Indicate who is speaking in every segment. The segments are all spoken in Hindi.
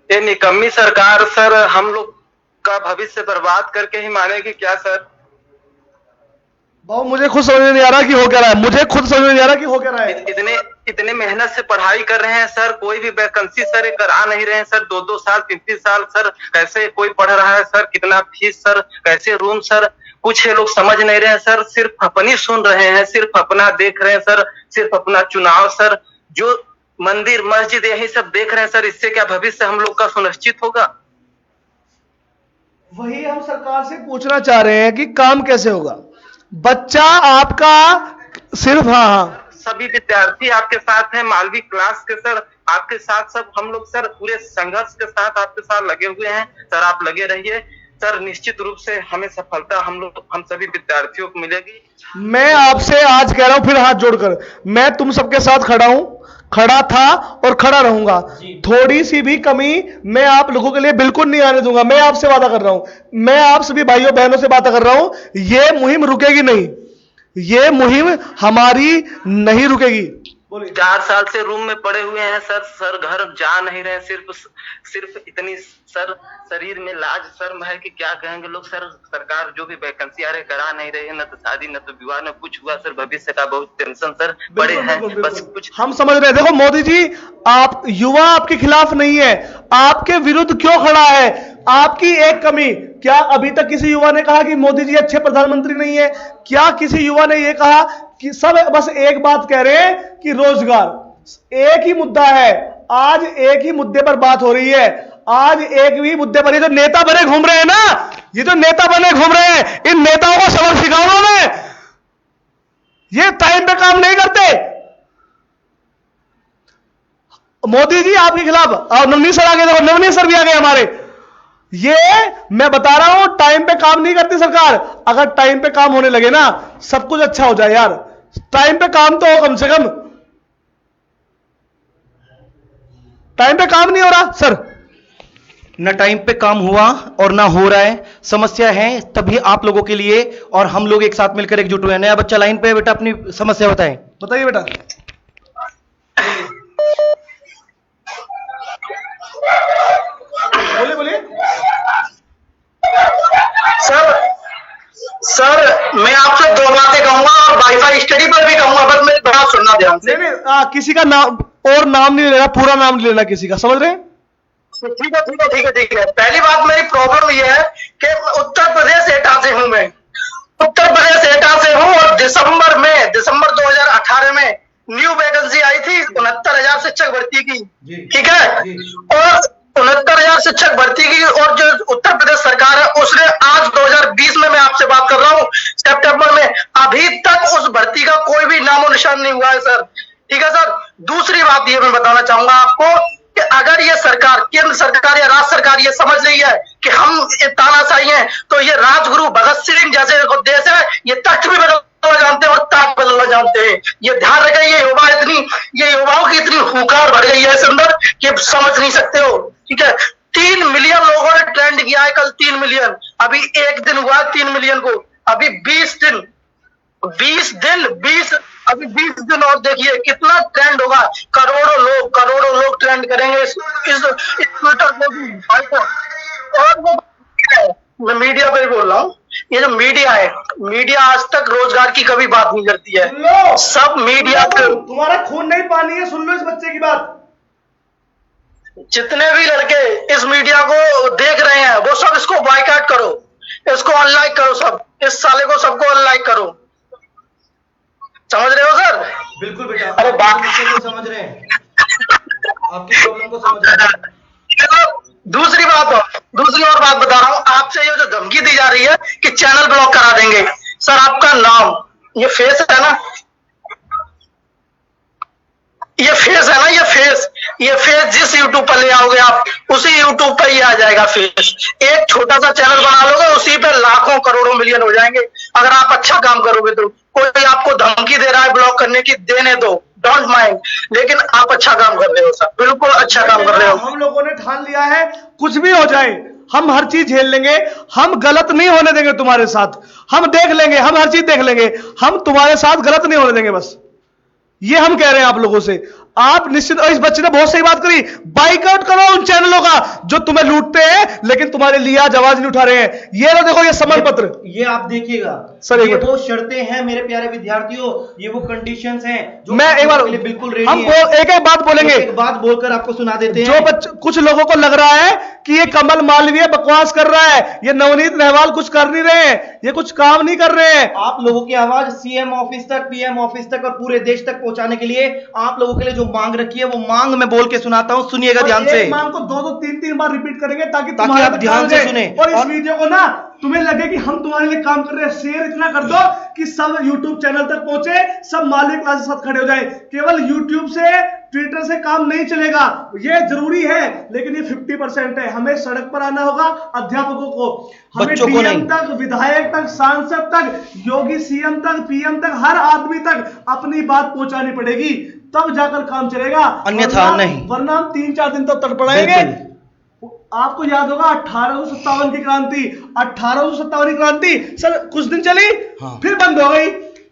Speaker 1: ये निकम्मी सरकार सर हम लोग का भविष्य बर्बाद करके ही मानेगी क्या सर?
Speaker 2: बाबू मुझे खुद समझ में नहीं आ रहा कि हो क्या रहा है, मुझे खुद समझ में नहीं आ रहा कि हो क्या रहा है।
Speaker 1: इतने मेहनत से पढ़ाई कर रहे हैं सर, कोई भी वैकेंसी सर ये करा नहीं रहे हैं सर, 2-2 साल 3-3 साल सर, कैसे कोई पढ़ रहा है सर, कितना फीस सर, कैसे रूम सर, कुछ ये लोग समझ नहीं रहे हैं सर, सिर्फ अपनी सुन रहे हैं, सिर्फ अपना देख रहे हैं सर, सिर्फ अपना चुनाव सर, जो मंदिर मस्जिद यही सब देख रहे हैं सर, इससे क्या भविष्य हम लोग का सुनिश्चित होगा?
Speaker 2: वही हम सरकार से पूछना चाह रहे हैं कि काम कैसे होगा। बच्चा आपका सिर्फ हाँ
Speaker 1: सभी विद्यार्थी आपके साथ हैं, मालवी क्लास के सर आपके साथ, सब हम लोग सर पूरे संघर्ष के साथ आपके साथ लगे हुए हैं सर, आप लगे रहिए सर, निश्चित रूप से हमें सफलता हम सभी विद्यार्थियों को मिलेगी।
Speaker 2: मैं आपसे आज कह रहा हूं फिर हाथ जोड़कर, मैं तुम सबके साथ खड़ा हूं, खड़ा था और खड़ा रहूंगा। थोड़ी सी भी कमी मैं आप लोगों के लिए बिल्कुल नहीं आने दूंगा। मैं आपसे वादा कर रहा हूं, मैं आप सभी भाइयों बहनों से वादा कर रहा हूं, ये मुहिम रुकेगी नहीं, ये मुहिम हमारी नहीं रुकेगी।
Speaker 1: 4 साल से रूम में पड़े हुए हैं सर घर जा नहीं रहे, सिर्फ इतनी सर शरीर में लाज शर्म है कि क्या कहेंगे लोग सर, सरकार जो भी वैकेंसी आ रही करा नहीं रही है, न तो शादी न तो विवाह न कुछ हुआ सर, भविष्य का बहुत टेंशन सर बड़े हैं, बस कुछ
Speaker 2: हम समझ रहे हैं। देखो मोदी जी, आप युवा आपके खिलाफ नहीं है, आपके विरुद्ध क्यों खड़ा है? आपकी एक कमी, क्या अभी तक किसी युवा ने कहा कि मोदी जी अच्छे प्रधानमंत्री नहीं है? क्या किसी युवा ने यह कहा कि सब बस एक बात कह रहे हैं कि रोजगार? एक ही मुद्दा है, आज एक ही मुद्दे पर बात हो रही है, आज एक ही मुद्दे पर। ये जो नेता बने घूम रहे हैं ना, ये जो नेता बने घूम रहे हैं, इन नेताओं को सबक सिखाओ उन्होंने, ये टाइम पे काम नहीं करते। मोदी जी आपके खिलाफ, और नवनीत सर आगे देखो, नवनीत सर भी आ गए हमारे। ये मैं बता रहा हूं, टाइम पे काम नहीं करती सरकार। अगर टाइम पे काम होने लगे ना, सब कुछ अच्छा हो जाए यार। टाइम पे काम तो हो, कम से कम टाइम पे काम नहीं हो रहा सर।
Speaker 3: न टाइम पे काम हुआ और ना हो रहा है, समस्या है तभी आप लोगों के लिए और हम लोग एक साथ मिलकर एकजुट हुए हैं। नया बच्चा लाइन पे, बेटा अपनी समस्या बताएं।
Speaker 2: बताइए बेटा। बोलिए बोलिए।
Speaker 4: सर मैं आपसे 2 बातें कहूंगा और वाईफाई स्टडी पर भी कहूंगा, बस मेरी बात सुनना ध्यान से।
Speaker 2: नहीं, किसी का नाम और नाम नहीं लेना, पूरा नाम नहीं लेना किसी का, समझ रहे हैं?
Speaker 4: ठीक है। पहली बात, मेरी प्रॉब्लम यह है कि उत्तर प्रदेश एटा से हूं मैं, उत्तर प्रदेश एटा से हूं, और दिसंबर 2018 में न्यू वैकेंसी आई थी 69,000 शिक्षक भर्ती की, ठीक है, और 69,000 शिक्षक भर्ती की, और जो उत्तर प्रदेश सरकार है उसने आज 2020 में, मैं आपसे बात कर रहा हूं, सितंबर में, अभी तक उस भर्ती का कोई भी नामो निशान नहीं हुआ है सर, ठीक है सर। दूसरी बात ये मैं बताना चाहूंगा आपको कि अगर ये सरकार, केंद्र सरकार या राज्य सरकार ये समझ रही है कि हम तानाशाही हैं, तो ये राजगुरु भगत सिंह जैसे देश है, ये तख्त भी बदलना जानते हैं और ताक बदलना जानते हैं। ये ध्यान रखें, ये युवाओं की इतनी हुंकार बढ़ गई है इस अंदर कि समझ नहीं सकते हो, ठीक है। 3 मिलियन लोगों ने ट्रेंड किया है कल, 3 मिलियन, अभी एक दिन हुआ 3 मिलियन को, अभी 20 दिन अभी 20 दिन और देखिए कितना ट्रेंड होगा। करोड़ों लोग ट्रेंड करेंगे इस ट्विटर को। और मैं मीडिया पे बोल रहा हूँ, ये जो मीडिया है, मीडिया आज तक रोजगार की कभी बात नहीं करती है, सब मीडिया पे।
Speaker 2: तुम्हारा खून नहीं पानी है, सुन लो इस बच्चे की बात।
Speaker 4: जितने भी लड़के इस मीडिया को देख रहे हैं वो सब इसको बॉयकॉट करो, इसको अनलाइक करो, सब इस साले को सबको अनलाइक करो, समझ रहे हो सर?
Speaker 3: बिल्कुल बेटा,
Speaker 4: अरे बात
Speaker 3: समझ रहे हैं, आपकी प्रॉब्लम को समझ रहे हैं।
Speaker 4: दूसरी और बात बता रहा हूं आपसे, ये जो धमकी दी जा रही है कि चैनल ब्लॉक करा देंगे, सर आपका नाम, ये फेस है ना, ये फेस जिस यूट्यूब पर ले आओगे आप, उसी यूट्यूब पर ही आ जाएगा फेस। एक छोटा सा चैनल बना लोगे, उसी पे लाखों करोड़ों मिलियन हो जाएंगे अगर आप अच्छा काम करोगे तो। कोई आपको धमकी दे रहा है ब्लॉक करने की, देने दो, डोंट माइंड, लेकिन आप अच्छा काम कर रहे हो सर, बिल्कुल अच्छा काम कर रहे हो।
Speaker 2: हम लोगों ने ठान लिया है, कुछ भी हो जाए हम हर चीज झेल लेंगे, हम गलत नहीं होने देंगे तुम्हारे साथ, हम देख लेंगे, हम हर चीज देख लेंगे, हम तुम्हारे साथ गलत नहीं होने देंगे, बस ये हम कह रहे हैं आप लोगों से। आप निश्चित, और इस बच्चे ने बहुत सही बात करी, बाइकआउट करो उन चैनलों का जो तुम्हें लूटते हैं लेकिन तुम्हारे लिए आज आवाज नहीं उठा रहे हैं। ये लो देखो, ये समन पत्र,
Speaker 3: ये आप देखिएगा
Speaker 2: सर,
Speaker 3: ये वो शर्तें हैं मेरे प्यारे विद्यार्थियों, ये वो कंडीशंस हैं जो
Speaker 2: मैं एक बार
Speaker 3: बिल्कुल रेडी
Speaker 2: हम
Speaker 3: हैं।
Speaker 2: एक एक बात बोलेंगे,
Speaker 3: एक बात बोलकर आपको सुना देते
Speaker 2: जो
Speaker 3: हैं।
Speaker 2: बच्चे, कुछ लोगों को लग रहा है कि ये कमल मालवीय बकवास कर रहा है, ये नवनीत रहवाल कुछ कर नहीं रहे हैं, ये कुछ काम नहीं कर रहे हैं।
Speaker 3: आप लोगों की आवाज सीएम ऑफिस तक, पीएम ऑफिस तक और पूरे देश तक पहुंचाने के लिए आप लोगों के लिए जो मांग रखी है वो मांग मैं बोल के सुनाता हूं, सुनिएगा ध्यान से।
Speaker 2: मांग को 2-2 3-3 बार रिपीट करेंगे ताकि
Speaker 3: आप ध्यान से सुने
Speaker 2: और इस वीडियो को ना तुम्हें लगे कि हम तुम्हारे लिए काम कर रहे हैं। शेयर इतना कर दो कि सब YouTube चैनल तक पहुंचे, सब मालवीय क्लास के साथ खड़े हो जाए। केवल YouTube से, ट्विटर से काम नहीं चलेगा, ये जरूरी है लेकिन ये 50% है। हमें सड़क पर आना होगा, अध्यापकों को, हमें डीएम तक, विधायक तक, सांसद तक, योगी सीएम तक, पीएम तक, हर आदमी तक अपनी बात पहुंचानी पड़ेगी, तब जाकर काम चलेगा,
Speaker 3: अन्यथा नहीं।
Speaker 2: वरना हम 3-4 दिन तो तड़पड़ाएंगे। आपको याद होगा 1857 की क्रांति, 1857 की क्रांति सर कुछ दिन चली,
Speaker 3: हाँ।
Speaker 2: फिर बंद हो गई,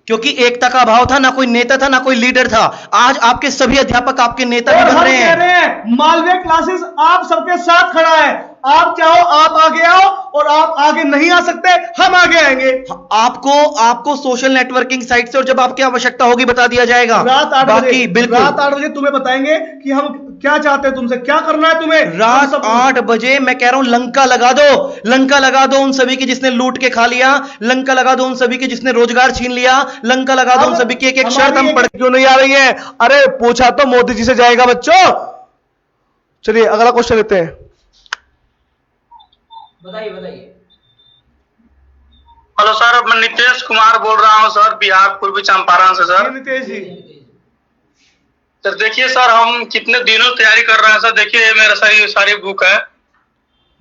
Speaker 3: क्योंकि एकता का अभाव था, ना कोई नेता था, ना कोई लीडर था। आज आपके सभी अध्यापक आपके नेता भी बन रहे हैं।
Speaker 2: मालवीय क्लासेस आप सबके साथ खड़ा है, आप चाहो आप आगे आओ, और आप आगे नहीं आ सकते हम आगे आएंगे।
Speaker 3: आपको सोशल नेटवर्किंग साइट से और जब आपकी आवश्यकता होगी बता दिया जाएगा।
Speaker 2: रात 8 बजे,
Speaker 3: बिल्कुल
Speaker 2: रात 8 बजे तुम्हें बताएंगे कि हम क्या चाहते हैं, तुमसे क्या करना है तुम्हें।
Speaker 3: रात 8 बजे मैं कह रहा हूं लंका लगा दो, लंका लगा दो उन सभी की जिसने लूट के खा लिया, लंका लगा दो उन सभी की जिसने रोजगार छीन लिया, लंका लगा दो उन सभी की एक एक शर्त हम पढ़।
Speaker 2: क्यों नहीं आ रही है? अरे पूछा तो मोदी जी से जाएगा बच्चों। चलिए अगला क्वेश्चन लेते हैं।
Speaker 5: बताइए।
Speaker 4: हेलो सर, मैं नितेश कुमार बोल रहा हूं सर, बिहार पूर्वी चंपारण से सर।
Speaker 2: नितेश जी
Speaker 4: सर देखिए सर, हम कितने दिनों तैयारी कर रहे हैं सर। देखिए ये मेरा सारी बुक है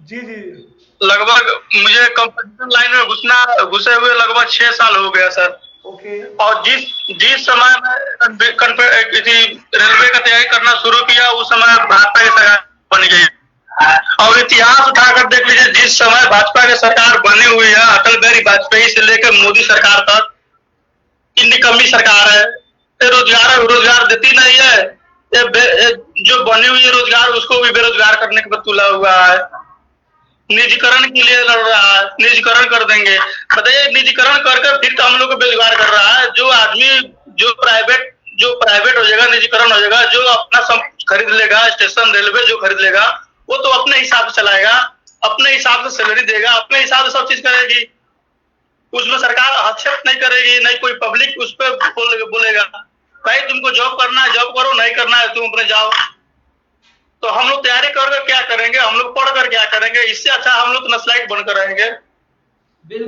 Speaker 2: जी।
Speaker 4: लगभग मुझे कंपटीशन लाइन में घुसे हुए लगभग 6 साल हो गया सर।
Speaker 2: ओके।
Speaker 4: और जिस समय मैं रेलवे का तैयारी करना शुरू किया उस समय भाजपा की सरकार बन गई। और इतिहास उठाकर देख लीजिए, जिस समय भाजपा की सरकार बनी हुई है, अटल बिहारी वाजपेयी से लेकर मोदी सरकार तक, इन निकम्मी सरकार है। रोजगार देती नहीं है, जो बनी हुई है रोजगार उसको भी बेरोजगार करने के बाद तुला हुआ है। निजीकरण के लिए लड़ रहा है, निजीकरण कर देंगे। बताइए निजीकरण कर फिर तो हम लोग को बेरोजगार कर रहा है। जो आदमी जो प्राइवेट हो जाएगा, निजीकरण हो जाएगा, जो अपना सब खरीद लेगा, स्टेशन रेलवे जो खरीद लेगा वो तो अपने हिसाब से चलाएगा, अपने हिसाब से सैलरी देगा, अपने हिसाब से सब चीज करेगी। उसमें सरकार हस्तक्षेप नहीं करेगी, नहीं कोई पब्लिक उस पर बोलेगा भाई तुमको जॉब करना है जॉब करो, नहीं करना है तुम अपने जाओ। तो हम लोग तैयारी कर क्या करेंगे, हम लोग पढ़ कर क्या करेंगे? इससे अच्छा हम लोग नक्सलाइट बनकर रहेंगे।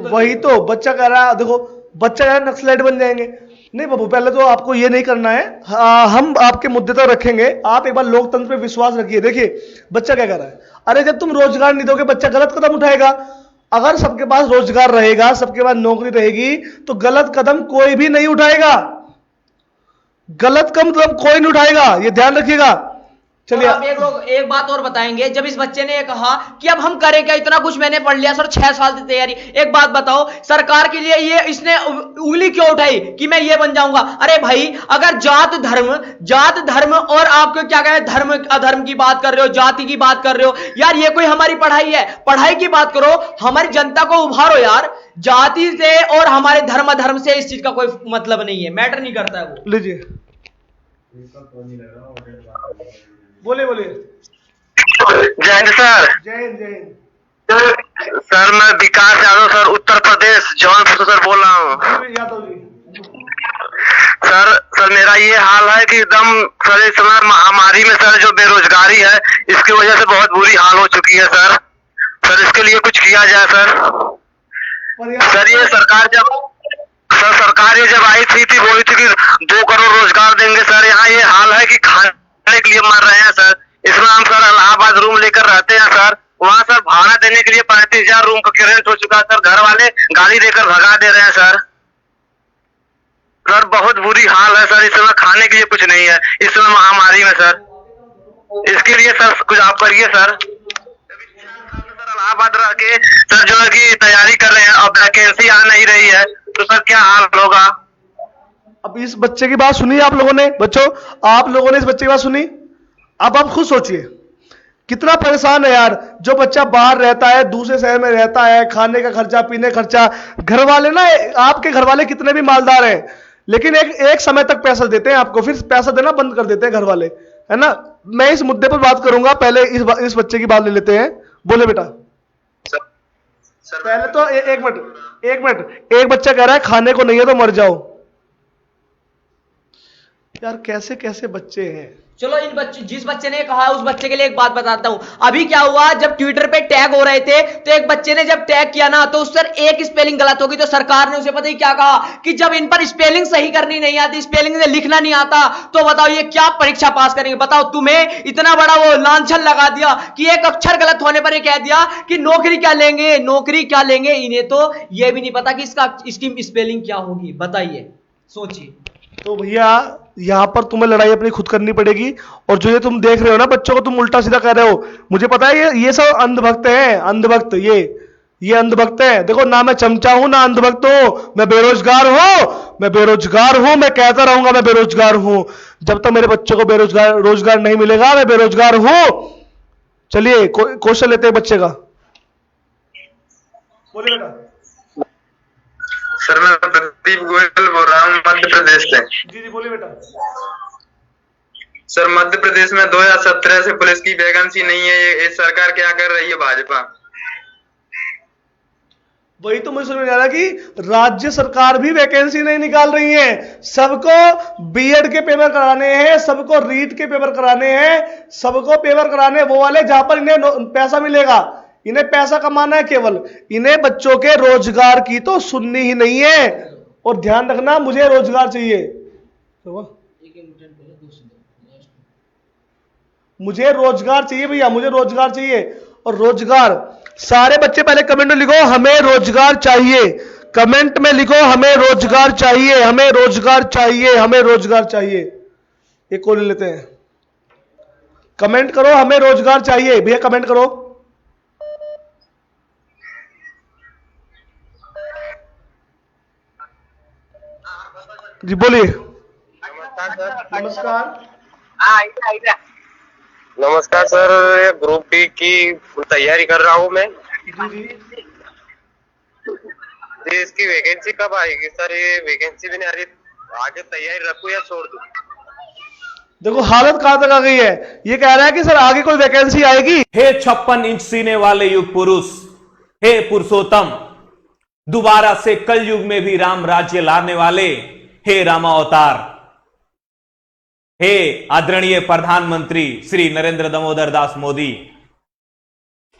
Speaker 2: वही तो बच्चा कह रहा है, देखो बच्चा कह रहा है नक्सलाइट बन जाएंगे। नहीं बाबू, पहले तो आपको ये नहीं करना है। हम आपके मुद्दे तक रखेंगे, आप एक बार लोकतंत्र पे विश्वास रखिए। देखिए बच्चा क्या कह रहा है, अरे जब तुम रोजगार नहीं दोगे बच्चा गलत कदम उठाएगा। अगर सबके पास रोजगार रहेगा, सबके पास नौकरी रहेगी तो गलत कदम कोई भी नहीं उठाएगा, गलत कदम कोई नहीं उठाएगा, ये ध्यान रखिएगा। चलिए
Speaker 5: आप एक बात और बताएंगे, जब इस बच्चे ने कहा कि अब हम करें क्या, इतना कुछ मैंने पढ़ लिया सर, 6 साल की तैयारी। एक बात बताओ, सरकार के लिए ये इसने उंगली क्यों उठाई कि मैं ये बन जाऊंगा? अरे भाई, अगर जात धर्म और आपको क्या कहें धर्म अधर्म की बात कर रहे हो, जाति की बात कर रहे हो, यार ये कोई हमारी पढ़ाई है? पढ़ाई की बात करो, हमारी जनता को उभारो यार। जाति से और हमारे धर्म से इस चीज का कोई मतलब नहीं है, मैटर नहीं करता है वो।
Speaker 2: लीजिए बोले
Speaker 1: जय हिंद सर।
Speaker 2: जय हिंद।
Speaker 1: सर मैं विकास यादव सर, उत्तर प्रदेश जौनपुर से सर बोल रहा हूँ।
Speaker 2: यादव जी
Speaker 1: सर मेरा ये हाल है कि एकदम सर इस समय महामारी में सर जो बेरोजगारी है इसकी वजह से बहुत बुरी हाल हो चुकी है सर इसके लिए कुछ किया जाए सर ये सरकार जब आई थी बोली थी कि 2 करोड़ रोजगार देंगे सर। यहाँ ये हाल है कि खाने के लिए मर रहे हैं सर। इसमें हम सर इलाहाबाद रूम लेकर रहते हैं सर, वहाँ सर भाड़ा देने के लिए 35,000 रूम का रेंट हो चुका सर। घर वाले गाली देकर भगा दे रहे हैं सर। बहुत बुरी हाल है सर, इस समय खाने के लिए कुछ नहीं है इस समय महामारी में सर। इसके लिए सर कुछ आप करिए सर। इलाहाबाद रह के सर जो है कि तैयारी कर रहे हैं, अब वैकेंसी आ नहीं रही है तो सर क्या हाल होगा?
Speaker 2: अब इस बच्चे की बात सुनी आप लोगों ने, बच्चों आप लोगों ने इस बच्चे की बात सुनी। अब आप खुद सोचिए कितना परेशान है यार, जो बच्चा बाहर रहता है, दूसरे शहर में रहता है, खाने का खर्चा, पीने का खर्चा, घर वाले ना, आपके घर वाले कितने भी मालदार हैं, लेकिन एक समय तक पैसा देते हैं आपको, फिर पैसा देना बंद कर देते हैं घर वाले, है ना। मैं इस मुद्दे पर बात करूंगा, पहले इस बच्चे की बात ले लेते हैं। बोले बेटा। पहले तो एक मिनट, एक बच्चा कह रहा है खाने को नहीं है तो मर जाओ। यार कैसे कैसे बच्चे हैं।
Speaker 5: चलो इन बच्चे, जिस बच्चे ने कहा उस बच्चे के लिए एक बात बताता हूं। अभी क्या हुआ, जब ट्विटर पे टैग हो रहे थे तो एक बच्चे ने जब टैग किया ना, तो उस पर एक स्पेलिंग गलत होगी, तो सरकार ने उसे पता ही क्या कहा कि जब इन पर स्पेलिंग सही करनी नहीं आती, स्पेलिंग से लिखना नहीं आता, तो बताओ ये क्या परीक्षा पास करेंगे। बताओ, तुम्हें इतना बड़ा वो लांछन लगा दिया कि एक अक्षर गलत होने पर ये कह दिया कि नौकरी क्या लेंगे, नौकरी क्या लेंगे। इन्हें तो ये भी नहीं पता कि इसकी स्पेलिंग क्या होगी। बताइए, सोचिए।
Speaker 2: तो भैया यहां पर तुम्हें लड़ाई अपनी खुद करनी पड़ेगी। और जो ये तुम देख रहे हो ना बच्चों को, तुम उल्टा सीधा कर रहे हो, मुझे पता है ये सब अंधभक्त हैं, अंधभक्त, ये अंधभक्त है। देखो ना मैं चमचा हूं ना अंधभक्त हूं, मैं बेरोजगार हूं, मैं कहता रहूंगा मैं बेरोजगार हूं। जब तक मेरे बच्चों को रोजगार नहीं मिलेगा मैं बेरोजगार हूं। चलिए क्वेश्चन लेते हैं बच्चे का। बोलिए बेटा।
Speaker 1: सर मैं प्रदीप गोयल बोल रहा हूँ मध्य प्रदेश से।
Speaker 2: जी बोलिए बेटा।
Speaker 1: सर मध्य प्रदेश में 2017 से पुलिस की वैकेंसी नहीं है, ये सरकार क्या कर रही है भाजपा।
Speaker 2: वही तो मुझे समझ में आ रहा कि राज्य सरकार भी वैकेंसी नहीं निकाल रही है। सबको बीएड के पेपर कराने हैं, सबको रीट के पेपर कराने हैं, सबको पेपर कराने वो वाले जहां पर इन्हें पैसा मिलेगा। इन्हें पैसा कमाना है केवल, इन्हें बच्चों के रोजगार की तो सुननी ही नहीं है। और ध्यान रखना, मुझे रोजगार चाहिए, मुझे रोजगार चाहिए भैया, मुझे रोजगार चाहिए। और रोजगार, सारे बच्चे पहले कमेंट में लिखो हमें रोजगार चाहिए, कमेंट में लिखो हमें रोजगार चाहिए, हमें रोजगार चाहिए, हमें रोजगार चाहिए। एक को ले लेते हैं, कमेंट करो हमें रोजगार चाहिए भैया, कमेंट करो। जी बोलिए। नमस्कार।
Speaker 6: नमस्कार सर, ग्रुप डी की तैयारी कर रहा हूँ मैं। जी इसकी वैकेंसी कब आएगी सर? ये वैकेंसी भी नहीं आ रही, आगे तैयारी रखूं या छोड़ दूं?
Speaker 2: देखो हालत कहां तक आ गई है, ये कह रहा है कि सर आगे कोई वैकेंसी आएगी।
Speaker 7: हे 56 इंच सीने वाले युग पुरुष, हे पुरुषोत्तम, दोबारा से कल युग में भी राम राज्य लाने वाले, हे रामावतार, हे आदरणीय प्रधानमंत्री श्री नरेंद्र दामोदर दास मोदी,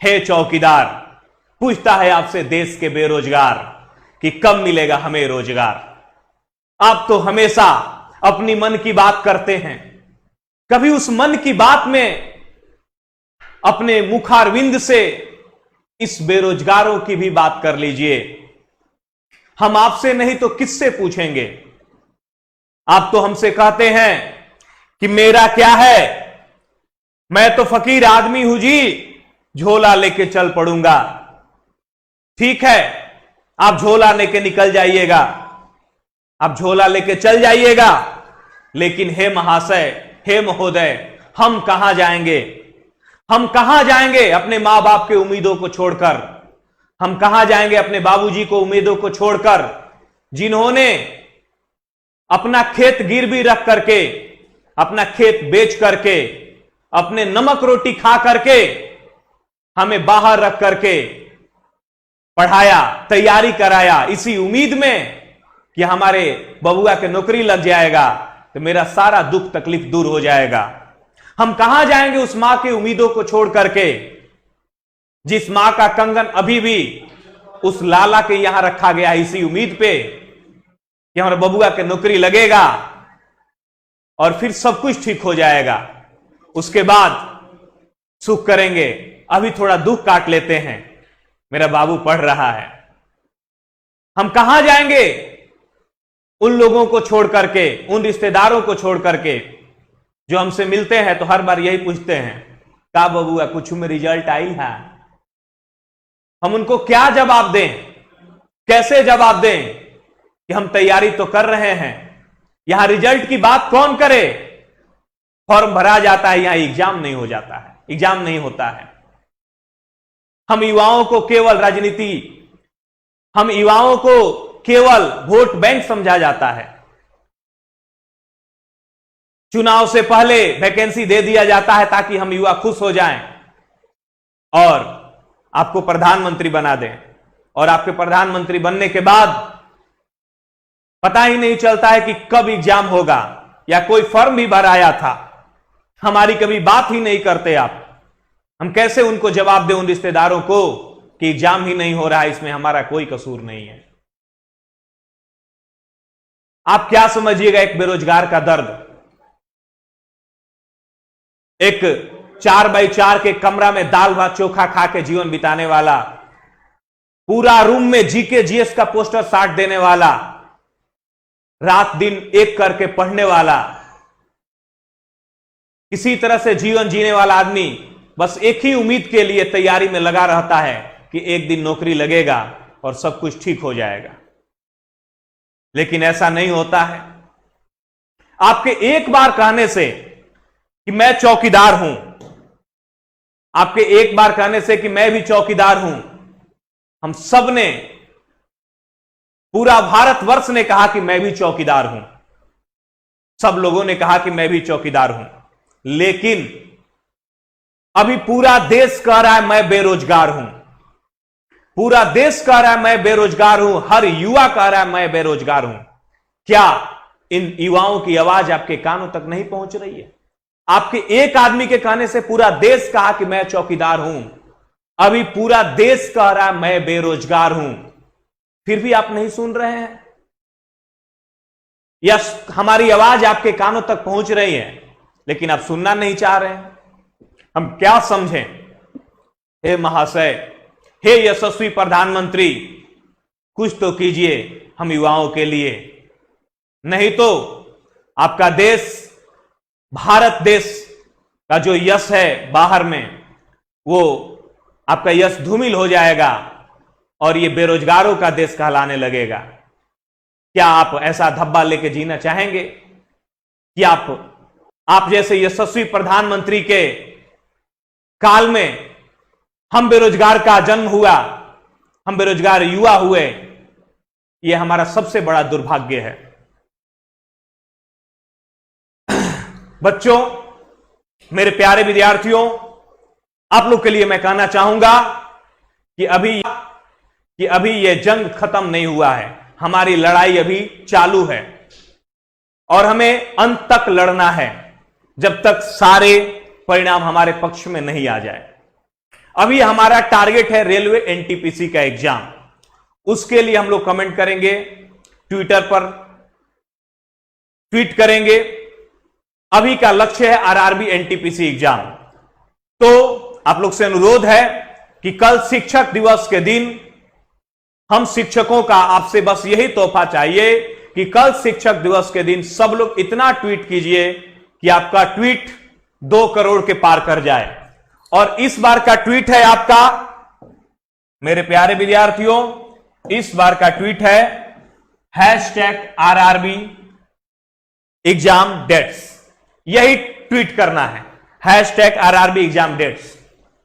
Speaker 7: हे चौकीदार, पूछता है आपसे देश के बेरोजगार कि कब मिलेगा हमें रोजगार। आप तो हमेशा अपनी मन की बात करते हैं, कभी उस मन की बात में अपने मुखारविंद से इस बेरोजगारों की भी बात कर लीजिए। हम आपसे नहीं तो किससे पूछेंगे? आप तो हमसे कहते हैं कि मेरा क्या है, मैं तो फकीर आदमी हूं जी, झोला लेके चल पड़ूंगा। ठीक है, आप झोला लेके निकल जाइएगा, आप झोला लेके चल जाइएगा, लेकिन हे महाशय, हे महोदय, हम कहां जाएंगे? हम कहां जाएंगे अपने मां बाप के उम्मीदों को छोड़कर? हम कहां जाएंगे अपने बाबूजी को उम्मीदों को छोड़कर, जिन्होंने अपना खेत गिरवी रख करके, अपना खेत बेच करके, अपने नमक रोटी खा करके हमें बाहर रख करके पढ़ाया, तैयारी कराया, इसी उम्मीद में कि हमारे बबुआ के नौकरी लग जाएगा तो मेरा सारा दुख तकलीफ दूर हो जाएगा। हम कहां जाएंगे उस मां की उम्मीदों को छोड़ करके, जिस मां का कंगन अभी भी उस लाला के यहां रखा गया है इसी उम्मीद पे कि हमारे बबुआ के नौकरी लगेगा और फिर सब कुछ ठीक हो जाएगा, उसके बाद सुख करेंगे। अभी थोड़ा दुख काट लेते हैं, मेरा बाबू पढ़ रहा है। हम कहां जाएंगे उन लोगों को छोड़ करके, उन रिश्तेदारों को छोड़ करके जो हमसे मिलते हैं तो हर बार यही पूछते हैं, का बबुआ कुछ में रिजल्ट आई है? हम उनको क्या जवाब दें, कैसे जवाब दें कि हम तैयारी तो कर रहे हैं, यहां रिजल्ट की बात कौन करे? फॉर्म भरा जाता है, यहां एग्जाम नहीं हो जाता है, एग्जाम नहीं होता है। हम युवाओं को केवल राजनीति, हम युवाओं को केवल वोट बैंक समझा जाता है। चुनाव से पहले वैकेंसी दे दिया जाता है ताकि हम युवा खुश हो जाएं और आपको प्रधानमंत्री बना दें, और आपके प्रधानमंत्री बनने के बाद पता ही नहीं चलता है कि कब एग्जाम होगा, या कोई फॉर्म भी भराया था, हमारी कभी बात ही नहीं करते आप। हम कैसे उनको जवाब दें, उन रिश्तेदारों को, कि एग्जाम ही नहीं हो रहा है, इसमें हमारा कोई कसूर नहीं है। आप क्या समझिएगा एक बेरोजगार का दर्द? एक 4x4 के कमरा में दाल भात चोखा खा के जीवन बिताने वाला, पूरा रूम में जीके जीएस का पोस्टर साट देने वाला, रात दिन एक करके पढ़ने वाला, किसी तरह से जीवन जीने वाला आदमी बस एक ही उम्मीद के लिए तैयारी में लगा रहता है कि एक दिन नौकरी लगेगा और सब कुछ ठीक हो जाएगा। लेकिन ऐसा नहीं होता है। आपके एक बार कहने से कि मैं चौकीदार हूं, आपके एक बार कहने से कि मैं भी चौकीदार हूं, हम सब ने, पूरा भारतवर्ष ने कहा कि मैं भी चौकीदार हूं, सब लोगों ने कहा कि मैं भी चौकीदार हूं। लेकिन अभी पूरा देश कह रहा है मैं बेरोजगार हूं, पूरा देश कह रहा है मैं बेरोजगार हूं, हर युवा कह रहा है मैं बेरोजगार हूं। क्या इन युवाओं की आवाज आपके कानों तक नहीं पहुंच रही है? आपके एक आदमी के कहने से पूरा देश कहा कि मैं चौकीदार हूं, अभी पूरा देश कह रहा है मैं बेरोजगार हूं, फिर भी आप नहीं सुन रहे हैं, या हमारी आवाज आपके कानों तक पहुंच रही है लेकिन आप सुनना नहीं चाह रहे हैं। हम क्या समझें? हे महाशय, हे यशस्वी प्रधानमंत्री, कुछ तो कीजिए हम युवाओं के लिए, नहीं तो आपका देश, भारत देश का जो यश है बाहर में, वो आपका यश धूमिल हो जाएगा और ये बेरोजगारों का देश कहलाने लगेगा। क्या आप ऐसा धब्बा लेके जीना चाहेंगे कि आप जैसे यशस्वी प्रधानमंत्री के काल में हम बेरोजगार का जन्म हुआ, हम बेरोजगार युवा हुए? यह हमारा सबसे बड़ा दुर्भाग्य है। बच्चों, मेरे प्यारे विद्यार्थियों, आप लोग के लिए मैं कहना चाहूंगा कि अभी यह जंग खत्म नहीं हुआ है, हमारी लड़ाई अभी चालू है और हमें अंत तक लड़ना है जब तक सारे परिणाम हमारे पक्ष में नहीं आ जाए। अभी हमारा टारगेट है रेलवे एनटीपीसी का एग्जाम, उसके लिए हम लोग कमेंट करेंगे, ट्विटर पर ट्वीट करेंगे। अभी का लक्ष्य है आरआरबी एनटीपीसी एग्जाम। तो आप लोग से अनुरोध है कि कल शिक्षक दिवस के दिन हम शिक्षकों का आपसे बस यही तोहफा चाहिए कि कल शिक्षक दिवस के दिन सब लोग इतना ट्वीट कीजिए कि आपका ट्वीट 2 करोड़ के पार कर जाए। और इस बार का ट्वीट है आपका, मेरे प्यारे विद्यार्थियों, इस बार का ट्वीट है #RRB एग्जाम डेट्स। यही ट्वीट करना है, #RRB एग्जाम डेट्स।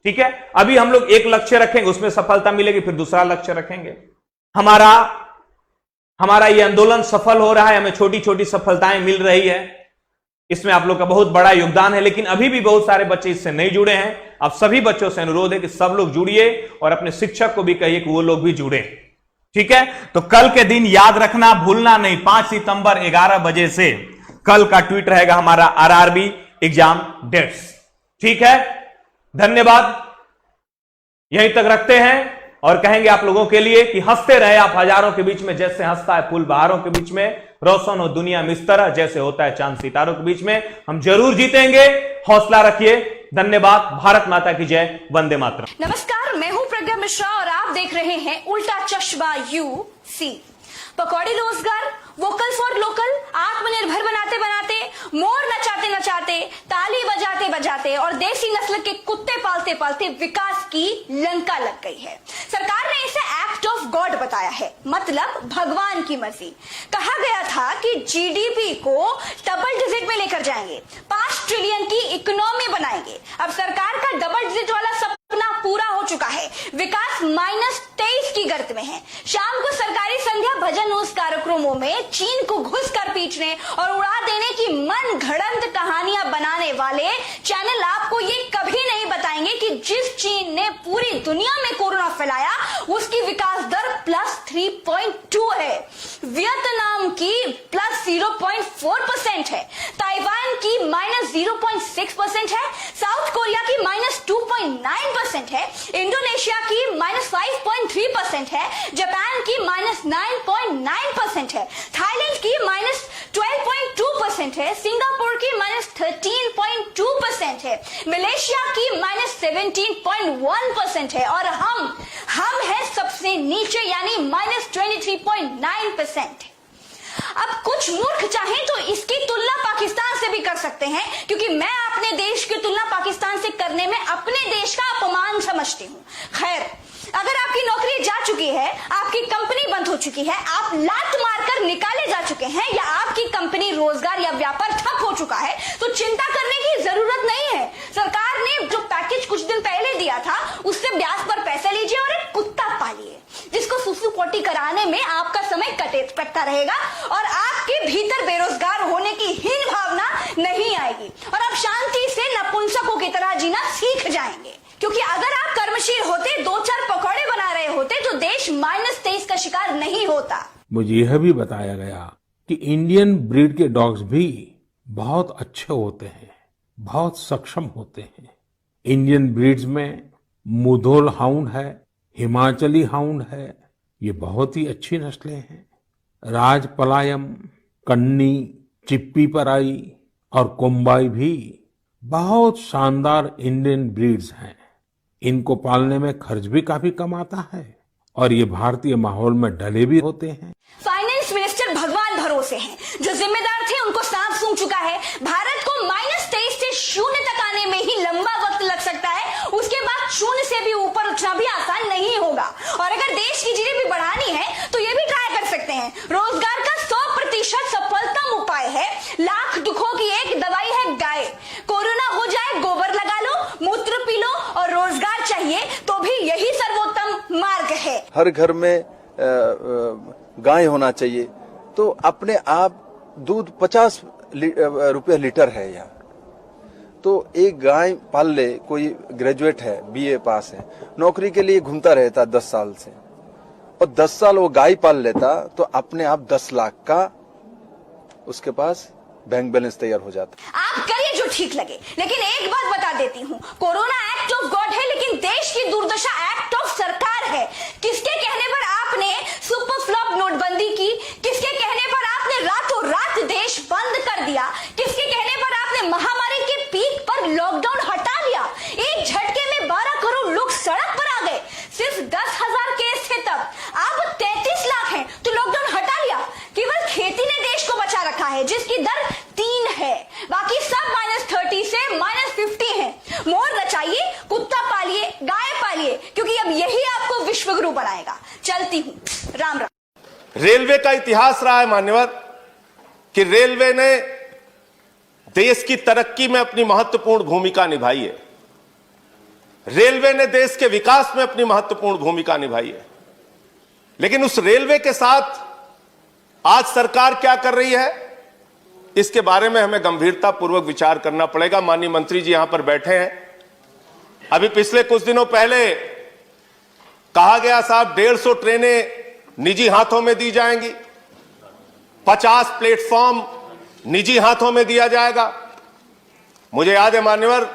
Speaker 7: ठीक है, अभी हम लोग एक लक्ष्य रखेंगे, उसमें सफलता मिलेगी, फिर दूसरा लक्ष्य रखेंगे। हमारा यह आंदोलन सफल हो रहा है, हमें छोटी छोटी सफलताएं मिल रही है, इसमें आप लोग का बहुत बड़ा योगदान है। लेकिन अभी भी बहुत सारे बच्चे इससे नहीं जुड़े हैं। आप सभी बच्चों से अनुरोध है कि सब लोग जुड़िए और अपने शिक्षक को भी कहिए कि वो लोग भी जुड़े। ठीक है, तो कल के दिन याद रखना, भूलना नहीं, 5 सितंबर 11 बजे से कल का ट्वीट रहेगा हमारा आरआरबी एग्जाम डेट्स। ठीक है, धन्यवाद। यहीं तक रखते हैं और कहेंगे आप लोगों के लिए कि हंसते रहे आप हजारों के बीच में, जैसे हंसता है फूल बहारों के बीच में, रोशन हो दुनिया में इस तरह जैसे होता है चांद सितारों के बीच में। हम जरूर जीतेंगे, हौसला रखिए। धन्यवाद। भारत माता की जय। वंदे मातरम।
Speaker 8: नमस्कार, मैं हूं प्रज्ञा मिश्रा और आप देख रहे हैं उल्टा चश्मा UC। पकौड़ी रोजगार, वोकल फॉर लोकल, आत्मनिर्भर बनाते बनाते, मोर नचाते नचाते, ताली बजाते बजाते और देसी नस्ल के कुत्ते पालते पालते विकास की लंका लग गई है। सरकार ने इसे एक्ट ऑफ गॉड बताया है, मतलब भगवान की मर्जी। कहा गया था कि जीडीपी को डबल डिजिट में लेकर जाएंगे, 5 ट्रिलियन की इकोनॉमी बनाएंगे। अब सरकार का डबल डिजिट वाला सपना पूरा हो चुका है, विकास -23 की गर्त में है। शाम को सरकारी संध्या भजन उस कार्यक्रमों में चीन को घुसकर पीटने और उड़ा देने की मन घड़ंत कहानियां बनाने वाले चैनल आपको ये कभी नहीं बताएंगे कि जिस चीन ने पूरी दुनिया में कोरोना फैलाया उसकी विकास दर +3.2 है, वियतनाम की +0.4% है, ताइवान की -0.6% है, साउथ कोरिया की -2.9% है, इंडोनेशिया की -5.3% है, जापान की -9.9% है, थाईलैंड की -12.2% है, सिंगापुर की -13.2% है, मलेशिया की -17.1% है और हम हैं सबसे नीचे यानी -23.9%। अब कुछ मूर्ख चाहें तो इसकी तुलना पाकिस्तान से भी कर सकते हैं, क्योंकि मैं अपने देश की तुलना पाकिस्तान से करने में अपने देश का अपमान समझती हूँ। खैर, अगर आपकी नौकरी जा चुकी है, आपकी कंपनी बंद हो चुकी है, आप लात मारकर निकाले जा चुके हैं या आपकी कंपनी, रोजगार या व्यापार ठप हो चुका है, तो चिंता करने की जरूरत नहीं है। सरकार ने जो पैकेज कुछ दिन पहले दिया था उससे ब्याज पर पैसे लीजिए और एक कुत्ता पालिए जिसको सुसु पोटी कराने में आपका समय कटता रहेगा और आपके भीतर बेरोजगार होने की हीन भावना नहीं आएगी और आप शांति से नपुंसकों की तरह जीना सीख जाएंगे। क्योंकि अगर आप कर्मशील होते, 2-4 पकौड़े बना रहे होते तो देश -23 का शिकार नहीं होता।
Speaker 9: मुझे यह भी बताया गया कि इंडियन ब्रीड के डॉग्स भी बहुत अच्छे होते हैं, बहुत सक्षम होते हैं। इंडियन ब्रीड्स में मुधोल हाउंड है, हिमाचली हाउंड है, ये बहुत ही अच्छी नस्लें हैं। राजपलायम, कन्नी, चिप्पी पराई और कोम्बाई भी बहुत शानदार इंडियन ब्रीड्स हैं। इनको पालने में खर्च भी काफी कम आता है और ये भारतीय माहौल में ढले भी होते हैं।
Speaker 8: फाइनेंस मिनिस्टर भगवान भरोसे हैं, जो जिम्मेदार थे उनको सांप सूंघ चुका है। भारत को -23 से 0 तक आने में ही लंबा वक्त लग सकता है, उसके बाद 0 से भी ऊपर उठना भी आसान नहीं होगा। और अगर देश की जीडीपी बढ़ानी है तो ये भी ट्राई कर सकते हैं। रोजगार का 100% सफलतम उपाय है, लाख दुखों की एक दवाई है गाय। कोरोना हो जाए, गोबर लगा लो, मूत्र पी लो और रोजगार चाहिए तो भी यही सर्वोत्तम मार्ग है।
Speaker 10: हर घर में गाय होना चाहिए, तो अपने आप दूध 50 रुपये लीटर है यहाँ, तो एक गाय पाल ले। कोई ग्रेजुएट है, बीए पास है, नौकरी के लिए घूमता रहता 10 साल से, और 10 साल वो गाय पाल लेता तो अपने आप 10 लाख का उसके पास बैंक बैलेंस तैयार हो जाता।
Speaker 8: आप करिए जो ठीक लगे, लेकिन एक बात बता देती हूँ, कोरोना एक्ट ऑफ गॉड है लेकिन देश की दुर्दशा एक्ट ऑफ सरकार है। किसके कहने पर आपने सुपर फ्लॉप नोटबंदी की, किसके कहने पर आपने रातों रात देश बंद कर दिया, किसके कहने पर आपने महामारी के पीक पर लॉकडाउन हटा लिया। एक झटके में 12 करोड़ लोग सड़क पर आ गए, सिर्फ 10,000 केस थे तब, अब 33 लाख हैं तो लॉकडाउन हटा लिया। केवल खेती ने देश को बचा रखा है जिसकी दर 3 है, बाकी सब -30 से -50 है। मोर नचाइए, कुत्ता पालिए, गाय पालिए, क्योंकि अब यही आपको विश्वगुरु बनाएगा। चलती हूँ, राम राम।
Speaker 11: रेलवे का इतिहास रहा है मान्यवर कि रेलवे ने देश की तरक्की में अपनी महत्वपूर्ण भूमिका निभाई है, रेलवे ने देश के विकास में अपनी महत्वपूर्ण भूमिका निभाई है। लेकिन उस रेलवे के साथ आज सरकार क्या कर रही है, इसके बारे में हमें गंभीरता पूर्वक विचार करना पड़ेगा। माननीय मंत्री जी यहां पर बैठे हैं। अभी पिछले कुछ दिनों पहले कहा गया साहब 150 ट्रेनें निजी हाथों में दी जाएंगी, 50 प्लेटफॉर्म निजी हाथों में दिया जाएगा। मुझे याद है मान्यवर,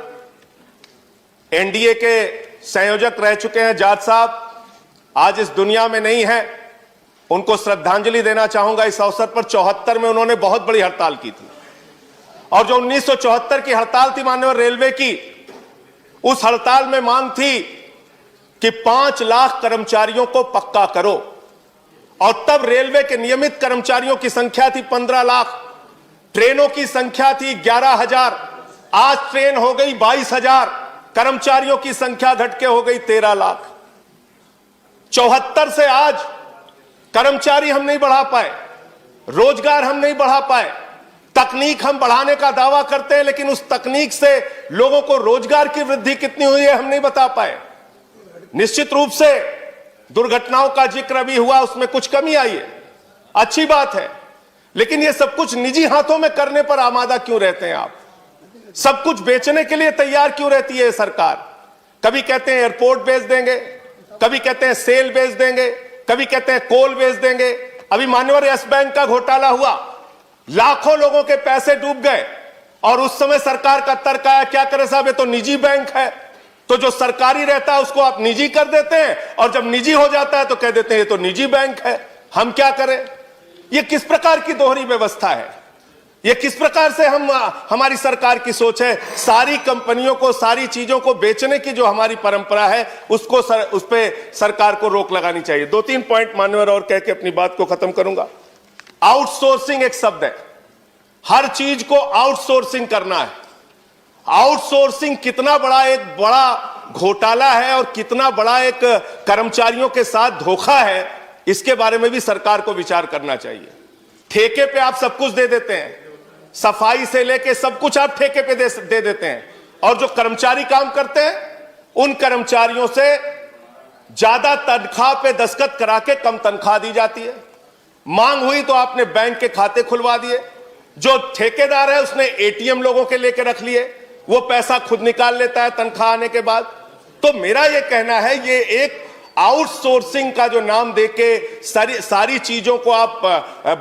Speaker 11: एनडीए के संयोजक रह चुके हैं जाट साहब, आज इस दुनिया में नहीं है, उनको श्रद्धांजलि देना चाहूंगा इस अवसर पर। 74 में उन्होंने बहुत बड़ी हड़ताल की थी और जो 1974 की हड़ताल थी माननीय रेलवे की, उस हड़ताल में मांग थी कि 5 लाख कर्मचारियों को पक्का करो और तब रेलवे के नियमित कर्मचारियों की संख्या थी 15 लाख, ट्रेनों की संख्या थी 11,000, आज ट्रेन हो गई 22,000, कर्मचारियों की संख्या घट के हो गई 13 लाख। 74 से आज कर्मचारी हम नहीं बढ़ा पाए, रोजगार हम नहीं बढ़ा पाए। तकनीक हम बढ़ाने का दावा करते हैं, लेकिन उस तकनीक से लोगों को रोजगार की वृद्धि कितनी हुई है हम नहीं बता पाए। निश्चित रूप से दुर्घटनाओं का जिक्र अभी हुआ, उसमें कुछ कमी आई है, अच्छी बात है, लेकिन ये सब कुछ निजी हाथों में करने पर आमादा क्यों रहते हैं आप? सब कुछ बेचने के लिए तैयार क्यों रहती है सरकार? कभी कहते हैं एयरपोर्ट बेच देंगे, कभी कहते हैं सेल बेच देंगे, कभी कहते हैं कोल बेच देंगे। अभी मान्यवर यस बैंक का घोटाला हुआ, लाखों लोगों के पैसे डूब गए और उस समय सरकार का तर्क आया, क्या करे साहब, ये तो निजी बैंक है, तो जो सरकारी रहता है उसको आप निजी कर देते हैं, और जब निजी हो जाता है तो कह देते हैं ये तो निजी बैंक है, हम क्या करें? ये किस प्रकार की दोहरी व्यवस्था है? ये किस प्रकार से हमारी सरकार की सोच है? सारी कंपनियों को, सारी चीजों को बेचने की जो हमारी परंपरा है, उसको उस पे सरकार को रोक लगानी चाहिए। 2-3 पॉइंट मान्यवर और कह के अपनी बात को खत्म करूंगा। आउटसोर्सिंग एक शब्द है, हर चीज को आउटसोर्सिंग करना है। आउटसोर्सिंग कितना बड़ा घोटाला है और कितना बड़ा एक कर्मचारियों के साथ धोखा है, इसके बारे में भी सरकार को विचार करना चाहिए। ठेके पे आप सब कुछ दे देते हैं, सफाई से लेके सब कुछ आप ठेके पे दे देते हैं, और जो कर्मचारी काम करते हैं उन कर्मचारियों से ज्यादा तनख्वाह पे दस्तखत करा के कम तनख्वाह दी जाती है। मांग हुई तो आपने बैंक के खाते खुलवा दिए, जो ठेकेदार है उसने एटीएम लोगों के लेके रख लिए, वो पैसा खुद निकाल लेता है तनख्वाह आने के बाद। तो मेरा ये कहना है, ये एक आउटसोर्सिंग का जो नाम देके सारी चीजों को आप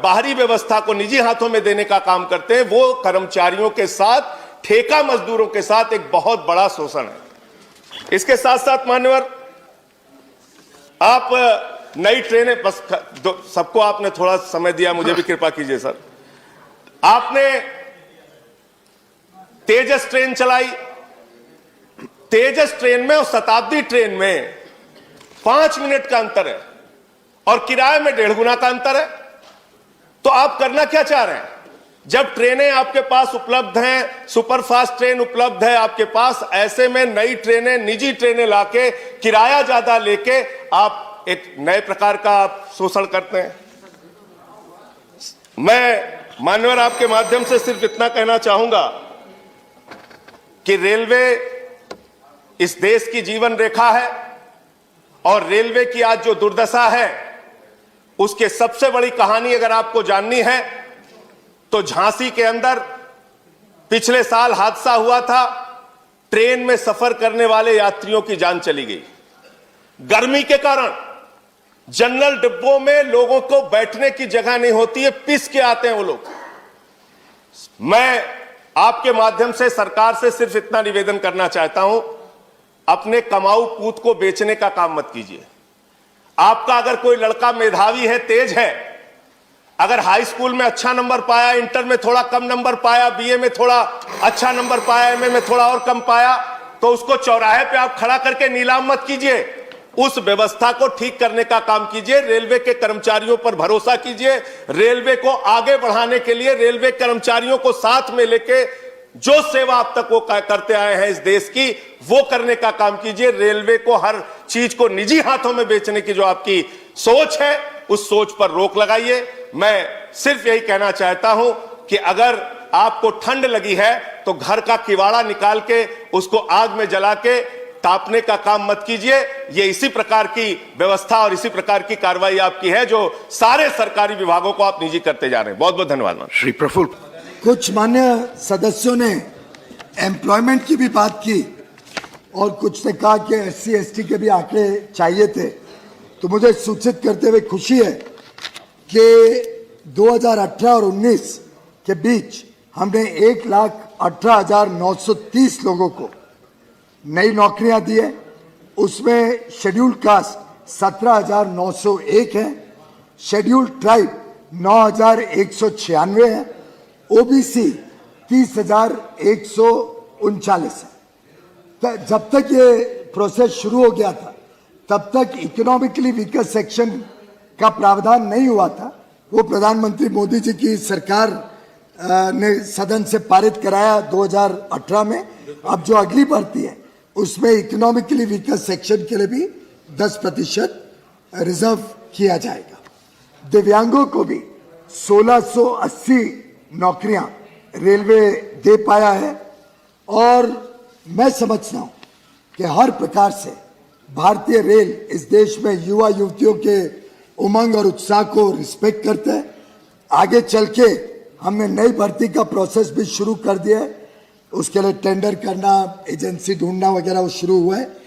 Speaker 11: बाहरी व्यवस्था को निजी हाथों में देने का काम करते हैं, वो कर्मचारियों के साथ, ठेका मजदूरों के साथ एक बहुत बड़ा शोषण है। इसके साथ साथ मान्यवर, आप नई ट्रेनें, बस सबको आपने थोड़ा समय दिया, मुझे भी कृपा कीजिए सर। आपने तेजस ट्रेन चलाई, तेजस ट्रेन में और शताब्दी ट्रेन में 5 मिनट का अंतर है और किराए में 1.5 गुना का अंतर है। तो आप करना क्या चाह रहे हैं? जब ट्रेनें आपके पास उपलब्ध हैं, सुपरफास्ट ट्रेन उपलब्ध है आपके पास, ऐसे में नई ट्रेनें, निजी ट्रेनें लाके किराया ज्यादा लेके आप एक नए प्रकार का आप शोषण करते हैं। मैं मान्यवर आपके माध्यम से सिर्फ इतना कहना चाहूंगा कि रेलवे इस देश की जीवन रेखा है, और रेलवे की आज जो दुर्दशा है उसके सबसे बड़ी कहानी अगर आपको जाननी है तो झांसी के अंदर पिछले साल हादसा हुआ था, ट्रेन में सफर करने वाले यात्रियों की जान चली गई। गर्मी के कारण जनरल डिब्बों में लोगों को बैठने की जगह नहीं होती है, पिस के आते हैं वो लोग। मैं आपके माध्यम से सरकार से सिर्फ इतना निवेदन करना चाहता हूं, अपने कमाऊ पूत को बेचने का काम मत कीजिए। आपका अगर कोई लड़का मेधावी है, तेज है, अगर हाई स्कूल में अच्छा नंबर पाया, इंटर में थोड़ा कम नंबर पाया, बीए में थोड़ा अच्छा नंबर पाया, एमए में थोड़ा और कम पाया, तो उसको चौराहे पे आप खड़ा करके नीलाम मत कीजिए, उस व्यवस्था को ठीक करने का काम कीजिए। रेलवे के कर्मचारियों पर भरोसा कीजिए, रेलवे को आगे बढ़ाने के लिए रेलवे कर्मचारियों को साथ में लेके जो सेवा अब तक वो करते आए हैं इस देश की, वो करने का काम कीजिए। रेलवे को हर चीज को निजी हाथों में बेचने की जो आपकी सोच है, उस सोच पर रोक लगाइए। मैं सिर्फ यही कहना चाहता हूं कि अगर आपको ठंड लगी है तो घर का किवाड़ा निकाल के उसको आग में जला के तापने का काम मत कीजिए। ये इसी प्रकार की व्यवस्था और इसी प्रकार की कार्रवाई आपकी है जो सारे सरकारी विभागों को आप निजी करते जा रहे हैं। बहुत बहुत धन्यवाद।
Speaker 12: श्री प्रफुल्ल, कुछ मान्य सदस्यों ने एम्प्लॉयमेंट की भी बात की और कुछ ने कहा कि SC ST के भी आंकड़े चाहिए थे, तो मुझे सूचित करते हुए खुशी है कि 2018 और 19 के बीच हमने 1,18,930 लोगों को नई नौकरियां दी है। उसमें शेड्यूल्ड कास्ट 17,901 है, शेड्यूल्ड ट्राइब 9,196 है, OBC 30,139 है। तो जब तक ये प्रोसेस शुरू हो गया था तब तक इकोनॉमिकली वीकर सेक्शन का प्रावधान नहीं हुआ था, वो प्रधानमंत्री मोदी जी की सरकार ने सदन से पारित कराया 2018 में। अब जो अगली भर्ती है उसमें इकोनॉमिकली वीकर सेक्शन के लिए भी 10% रिजर्व किया जाएगा। दिव्यांगों को भी 1680 नौकरियां रेलवे दे पाया है और मैं समझता हूं कि हर प्रकार से भारतीय रेल इस देश में युवा युवतियों के उमंग और उत्साह को रिस्पेक्ट करता है। आगे चल के हमने नई भर्ती का प्रोसेस भी शुरू कर दिया है, उसके लिए टेंडर करना, एजेंसी ढूंढना वगैरह वो शुरू हुआ है।